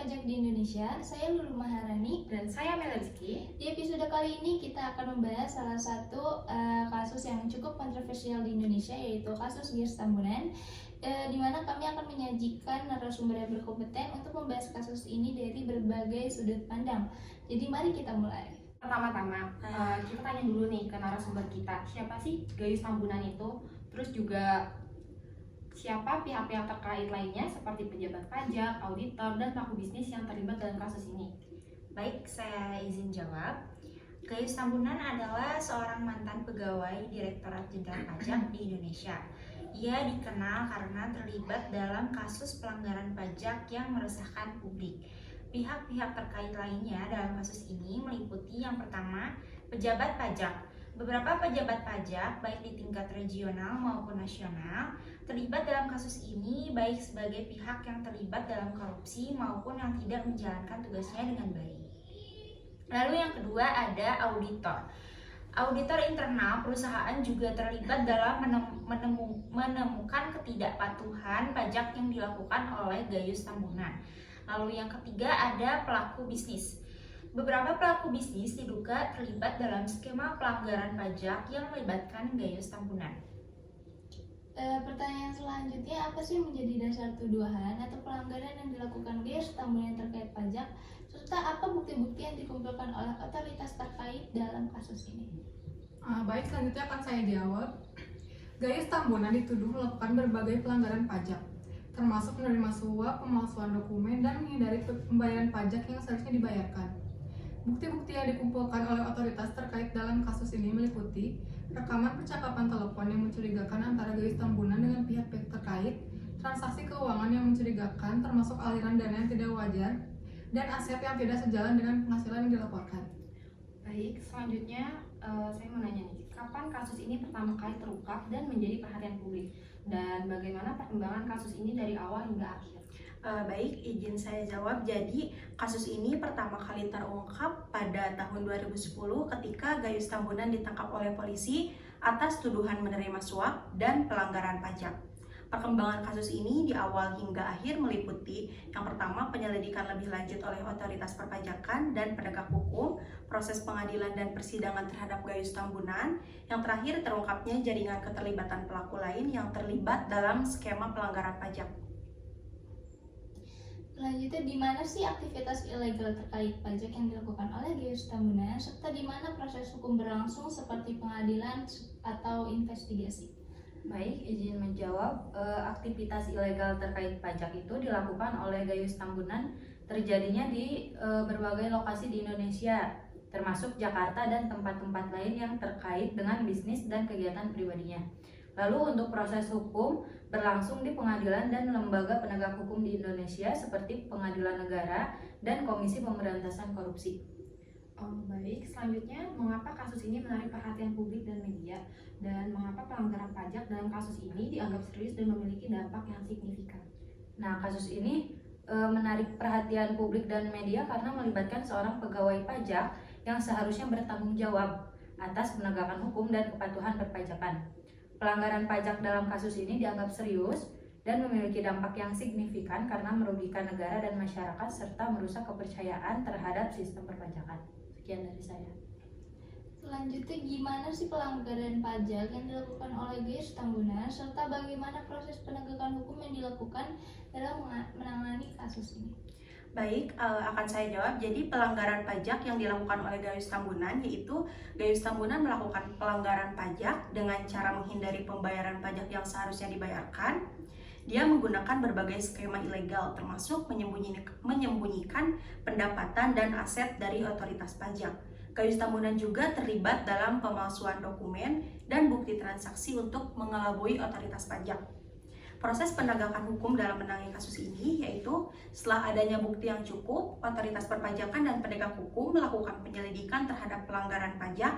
pajak di Indonesia. Saya Lulu Maharani. Dan saya Melazki. Di episode kali ini kita akan membahas salah satu kasus yang cukup kontroversial di Indonesia, yaitu kasus Giyos Tambunan, di mana kami akan menyajikan narasumber yang berkompeten untuk membahas kasus ini dari berbagai sudut pandang. Jadi mari kita mulai. Pertama-tama, kita tanya dulu nih ke narasumber kita, siapa sih Giyos Tambunan itu? Terus juga siapa pihak-pihak terkait lainnya seperti pejabat pajak, auditor, dan pelaku bisnis yang terlibat dalam kasus ini? Baik, saya izin jawab. Giyos Tambunan adalah seorang mantan pegawai Direktorat Jenderal Pajak di Indonesia. Ia dikenal karena terlibat dalam kasus pelanggaran pajak yang meresahkan publik. Pihak-pihak terkait lainnya dalam kasus ini meliputi yang pertama, pejabat pajak. Beberapa pejabat pajak, baik di tingkat regional maupun nasional, terlibat dalam kasus ini baik sebagai pihak yang terlibat dalam korupsi maupun yang tidak menjalankan tugasnya dengan baik. Lalu yang kedua ada auditor. Auditor internal perusahaan juga terlibat dalam menemukan ketidakpatuhan pajak yang dilakukan oleh Giyos Tambunan. Lalu yang ketiga ada pelaku bisnis. Beberapa pelaku bisnis diduga terlibat dalam skema pelanggaran pajak yang melibatkan Giyos Tambunan. Pertanyaan selanjutnya, apa sih menjadi dasar tuduhan atau pelanggaran yang dilakukan Giyos Tambunan terkait pajak, serta apa bukti-bukti yang dikumpulkan oleh otoritas terkait dalam kasus ini? Baik, selanjutnya akan saya jawab. Giyos Tambunan dituduh melakukan berbagai pelanggaran pajak, termasuk menerima suap, pemalsuan dokumen, dan menghindari pembayaran pajak yang seharusnya dibayarkan. Bukti-bukti yang dikumpulkan oleh otoritas terkait dalam kasus ini meliputi rekaman percakapan telepon yang mencurigakan antara Giyos Tambunan dengan pihak-pihak terkait, transaksi keuangan yang mencurigakan termasuk aliran dana yang tidak wajar, dan aset yang tidak sejalan dengan penghasilan yang dilaporkan. Baik, selanjutnya saya mau nanya nih, kapan kasus ini pertama kali terungkap dan menjadi perhatian publik? Dan bagaimana perkembangan kasus ini dari awal hingga akhir? Baik, izin saya jawab. Jadi, kasus ini pertama kali terungkap pada tahun 2010 ketika Giyos Tambunan ditangkap oleh polisi atas tuduhan menerima suap dan pelanggaran pajak. Perkembangan kasus ini di awal hingga akhir meliputi yang pertama, penyelidikan lebih lanjut oleh otoritas perpajakan dan penegak hukum, proses pengadilan dan persidangan terhadap Giyos Tambunan, yang terakhir terungkapnya jaringan keterlibatan pelaku lain yang terlibat dalam skema pelanggaran pajak. Selanjutnya, di mana sih aktivitas ilegal terkait pajak yang dilakukan oleh Giyos Tambunan, serta di mana proses hukum berlangsung seperti pengadilan atau investigasi? Baik, izin menjawab. Aktivitas ilegal terkait pajak itu dilakukan oleh Giyos Tambunan terjadinya di berbagai lokasi di Indonesia, termasuk Jakarta dan tempat-tempat lain yang terkait dengan bisnis dan kegiatan pribadinya. Lalu untuk proses hukum berlangsung di pengadilan dan lembaga penegak hukum di Indonesia seperti Pengadilan Negara dan Komisi Pemberantasan Korupsi. Baik, selanjutnya mengapa kasus ini menarik perhatian publik dan media, dan mengapa pelanggaran pajak dalam kasus ini dianggap serius dan memiliki dampak yang signifikan? Nah, kasus ini menarik perhatian publik dan media karena melibatkan seorang pegawai pajak yang seharusnya bertanggung jawab atas penegakan hukum dan kepatuhan perpajakan. Pelanggaran pajak dalam kasus ini dianggap serius dan memiliki dampak yang signifikan karena merugikan negara dan masyarakat serta merusak kepercayaan terhadap sistem perpajakan. Sekian dari saya. Selanjutnya, gimana sih pelanggaran pajak yang dilakukan oleh Giyos Tambunan, serta bagaimana proses penegakan hukum yang dilakukan dalam menangani kasus ini? Baik, akan saya jawab. Jadi pelanggaran pajak yang dilakukan oleh Giyos Tambunan yaitu Giyos Tambunan melakukan pelanggaran pajak dengan cara menghindari pembayaran pajak yang seharusnya dibayarkan. Dia menggunakan berbagai skema ilegal termasuk menyembunyikan pendapatan dan aset dari otoritas pajak. Giyos Tambunan juga terlibat dalam pemalsuan dokumen dan bukti transaksi untuk mengelabui otoritas pajak. Proses penegakan hukum dalam menangani kasus ini yaitu setelah adanya bukti yang cukup, otoritas perpajakan dan penegak hukum melakukan penyelidikan terhadap pelanggaran pajak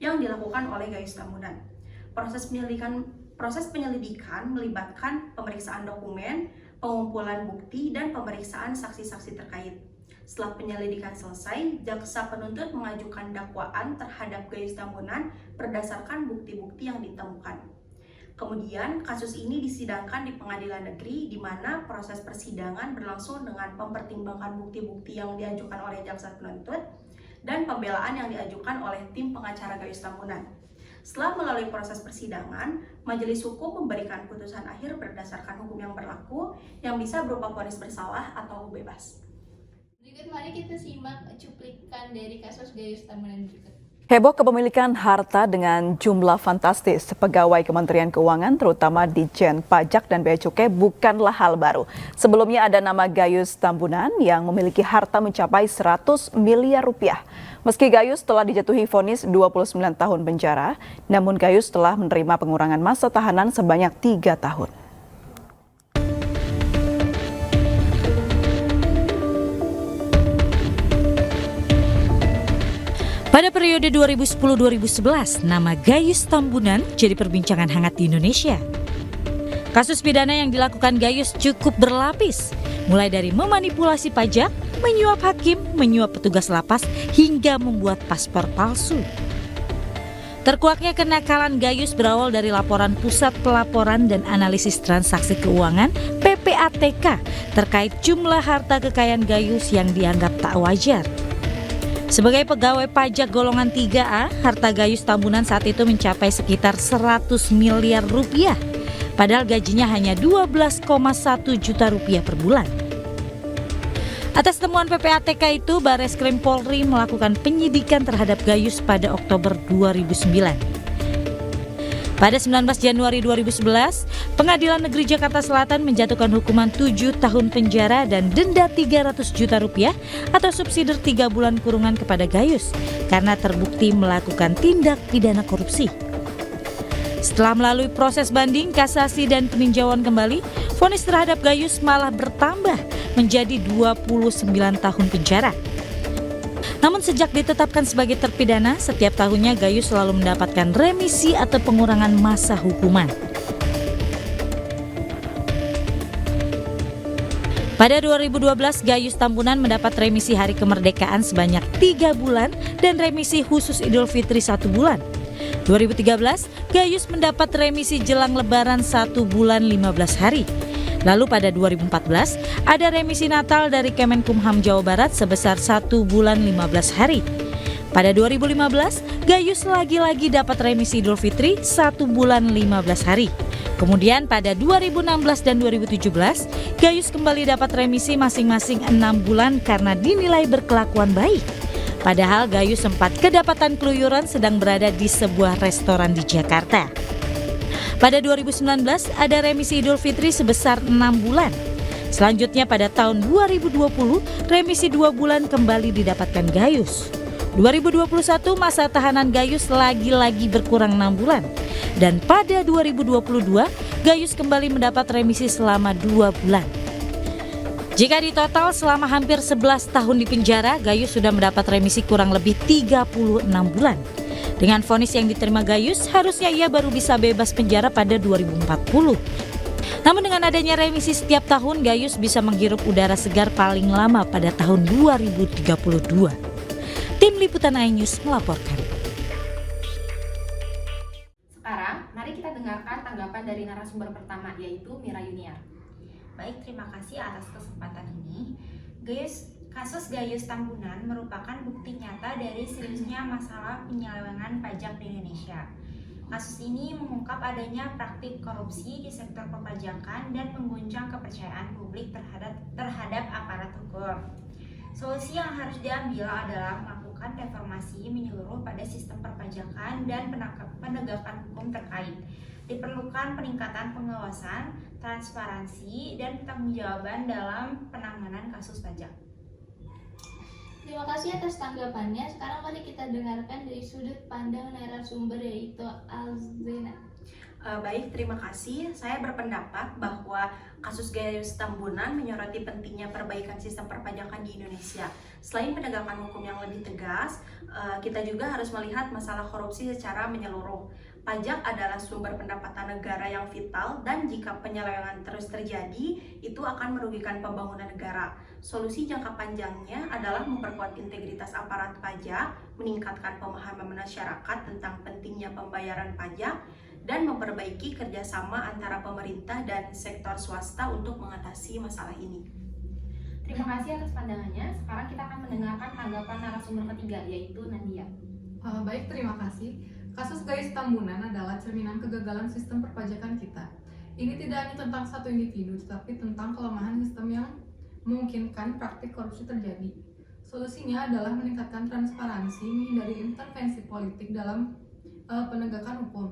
yang dilakukan oleh Giyos Tambunan. Proses penyelidikan melibatkan pemeriksaan dokumen, pengumpulan bukti, dan pemeriksaan saksi-saksi terkait. Setelah penyelidikan selesai, jaksa penuntut mengajukan dakwaan terhadap Giyos Tambunan berdasarkan bukti-bukti yang ditemukan. Kemudian kasus ini disidangkan di pengadilan negeri di mana proses persidangan berlangsung dengan mempertimbangkan bukti-bukti yang diajukan oleh jaksa penuntut dan pembelaan yang diajukan oleh tim pengacara Gayus Tambunan. Setelah melalui proses persidangan, majelis hukum memberikan putusan akhir berdasarkan hukum yang berlaku yang bisa berupa vonis bersalah atau bebas. Berikut mari kita simak cuplikan dari kasus Gayus Tambunan berikut. Heboh kepemilikan harta dengan jumlah fantastis pegawai Kementerian Keuangan terutama Ditjen Pajak dan Bea Cukai bukanlah hal baru. Sebelumnya ada nama Gayus Tambunan yang memiliki harta mencapai 100 miliar rupiah. Meski Gayus telah dijatuhi vonis 29 tahun penjara, namun Gayus telah menerima pengurangan masa tahanan sebanyak 3 tahun. Pada periode 2010-2011, nama Gayus Tambunan jadi perbincangan hangat di Indonesia. Kasus pidana yang dilakukan Gayus cukup berlapis, mulai dari memanipulasi pajak, menyuap hakim, menyuap petugas lapas, hingga membuat paspor palsu. Terkuaknya kenakalan Gayus berawal dari laporan Pusat Pelaporan dan Analisis Transaksi Keuangan (PPATK) terkait jumlah harta kekayaan Gayus yang dianggap tak wajar. Sebagai pegawai pajak golongan 3A, harta Gayus Tambunan saat itu mencapai sekitar 100 miliar rupiah, padahal gajinya hanya 12,1 juta rupiah per bulan. Atas temuan PPATK itu, Bareskrim Polri melakukan penyidikan terhadap Gayus pada Oktober 2009. Pada 19 Januari 2011, Pengadilan Negeri Jakarta Selatan menjatuhkan hukuman 7 tahun penjara dan denda 300 juta rupiah atau subsidi 3 bulan kurungan kepada Gayus karena terbukti melakukan tindak pidana korupsi. Setelah melalui proses banding, kasasi dan peninjauan kembali, vonis terhadap Gayus malah bertambah menjadi 29 tahun penjara. Namun sejak ditetapkan sebagai terpidana, setiap tahunnya Gayus selalu mendapatkan remisi atau pengurangan masa hukuman. Pada 2012, Gayus Tambunan mendapat remisi hari kemerdekaan sebanyak 3 bulan dan remisi khusus Idul Fitri 1 bulan. 2013, Gayus mendapat remisi jelang Lebaran 1 bulan 15 hari. Lalu pada 2014, ada remisi Natal dari Kemenkumham Jawa Barat sebesar 1 bulan 15 hari. Pada 2015, Gayus lagi-lagi dapat remisi Idul Fitri 1 bulan 15 hari. Kemudian pada 2016 dan 2017, Gayus kembali dapat remisi masing-masing 6 bulan karena dinilai berkelakuan baik. Padahal Gayus sempat kedapatan keluyuran sedang berada di sebuah restoran di Jakarta. Pada 2019 ada remisi Idul Fitri sebesar 6 bulan. Selanjutnya pada tahun 2020 remisi 2 bulan kembali didapatkan Gayus. 2021 masa tahanan Gayus lagi-lagi berkurang 6 bulan. Dan pada 2022 Gayus kembali mendapat remisi selama 2 bulan. Jika ditotal selama hampir 11 tahun di penjara, Gayus sudah mendapat remisi kurang lebih 36 bulan. Dengan vonis yang diterima Gayus, harusnya ia baru bisa bebas penjara pada 2040. Namun dengan adanya remisi setiap tahun, Gayus bisa menghirup udara segar paling lama pada tahun 2032. Tim Liputan iNews melaporkan. Sekarang, mari kita dengarkan tanggapan dari narasumber pertama, yaitu Mira Yuniar. Baik, terima kasih atas kesempatan ini. Kasus Gayus Tambunan merupakan bukti nyata dari seriusnya masalah penyelewengan pajak di Indonesia. Kasus ini mengungkap adanya praktik korupsi di sektor perpajakan dan mengguncang kepercayaan publik terhadap aparat hukum. Solusi yang harus diambil adalah melakukan reformasi menyeluruh pada sistem perpajakan dan penegakan hukum terkait. Diperlukan peningkatan pengawasan, transparansi, dan pertanggungjawaban dalam penanganan kasus pajak. Terima kasih atas tanggapannya. Sekarang mari kita dengarkan dari sudut pandang narasumber yaitu Alzena. Baik, terima kasih. Saya berpendapat bahwa kasus Gayus Tambunan menyoroti pentingnya perbaikan sistem perpajakan di Indonesia. Selain penegakan hukum yang lebih tegas, kita juga harus melihat masalah korupsi secara menyeluruh. Pajak adalah sumber pendapatan negara yang vital dan jika penyelewengan terus terjadi, itu akan merugikan pembangunan negara. Solusi jangka panjangnya adalah memperkuat integritas aparat pajak, meningkatkan pemahaman masyarakat tentang pentingnya pembayaran pajak, dan memperbaiki kerjasama antara pemerintah dan sektor swasta untuk mengatasi masalah ini. Terima kasih atas pandangannya. Sekarang kita akan mendengarkan tanggapan narasumber ketiga, yaitu Nadia. Baik, terima kasih. Kasus Gayus Tambunan adalah cerminan kegagalan sistem perpajakan kita. Ini tidak hanya tentang satu individu, tetapi tentang kelemahan sistem yang memungkinkan praktik korupsi terjadi. Solusinya adalah meningkatkan transparansi, menghindari intervensi politik dalam penegakan hukum,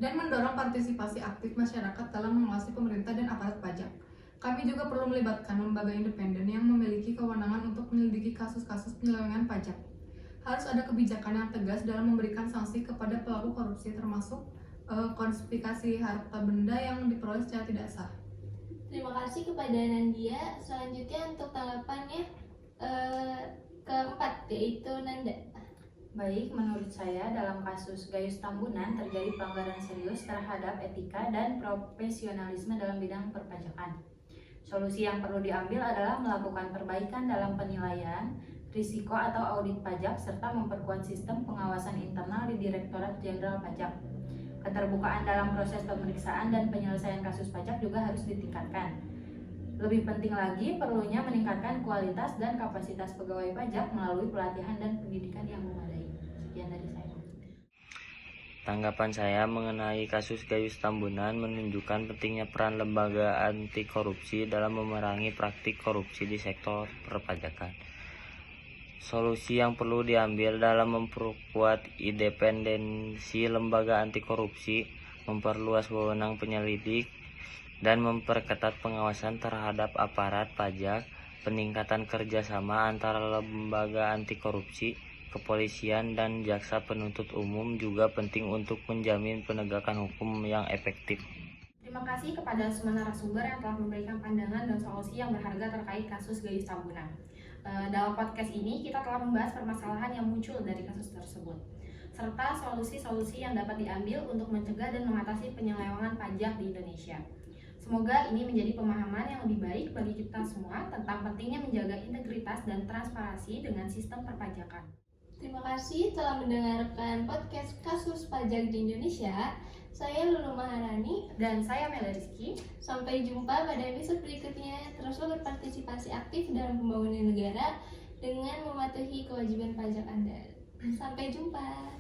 dan mendorong partisipasi aktif masyarakat dalam mengawasi pemerintah dan aparat pajak. Kami juga perlu melibatkan lembaga independen yang memiliki kewenangan untuk menyelidiki kasus-kasus penyelewengan pajak. Harus ada kebijakan yang tegas dalam memberikan sanksi kepada pelaku korupsi, termasuk konfiskasi harta benda yang diperoleh secara tidak sah. Terima kasih kepada Nandia. Selanjutnya untuk tanggapannya keempat, yaitu Nanda. Baik, menurut saya dalam kasus Gayus Tambunan terjadi pelanggaran serius terhadap etika dan profesionalisme dalam bidang perpajakan. Solusi yang perlu diambil adalah melakukan perbaikan dalam penilaian, risiko atau audit pajak, serta memperkuat sistem pengawasan internal di Direktorat Jenderal Pajak. Keterbukaan dalam proses pemeriksaan dan penyelesaian kasus pajak juga harus ditingkatkan. Lebih penting lagi, perlunya meningkatkan kualitas dan kapasitas pegawai pajak melalui pelatihan dan pendidikan yang memadai. Sekian dari saya. Tanggapan saya mengenai kasus Gayus Tambunan menunjukkan pentingnya peran lembaga anti korupsi dalam memerangi praktik korupsi di sektor perpajakan. Solusi yang perlu diambil dalam memperkuat independensi lembaga anti korupsi, memperluas wewenang penyelidik, dan memperketat pengawasan terhadap aparat pajak, peningkatan kerjasama antara lembaga anti korupsi, kepolisian, dan jaksa penuntut umum juga penting untuk menjamin penegakan hukum yang efektif. Terima kasih kepada semua narasumber yang telah memberikan pandangan dan solusi yang berharga terkait kasus Gayus Tambunan. Dalam podcast ini kita telah membahas permasalahan yang muncul dari kasus tersebut, serta solusi-solusi yang dapat diambil untuk mencegah dan mengatasi penyelewengan pajak di Indonesia. Semoga ini menjadi pemahaman yang lebih baik bagi kita semua tentang pentingnya menjaga integritas dan transparansi dengan sistem perpajakan. Terima kasih telah mendengarkan podcast Kasus Pajak di Indonesia. Saya Lulu Maharani. Dan saya Mela Rizky. Sampai jumpa pada episode berikutnya. Teruslah berpartisipasi aktif dalam pembangunan negara dengan mematuhi kewajiban pajak Anda. Sampai jumpa.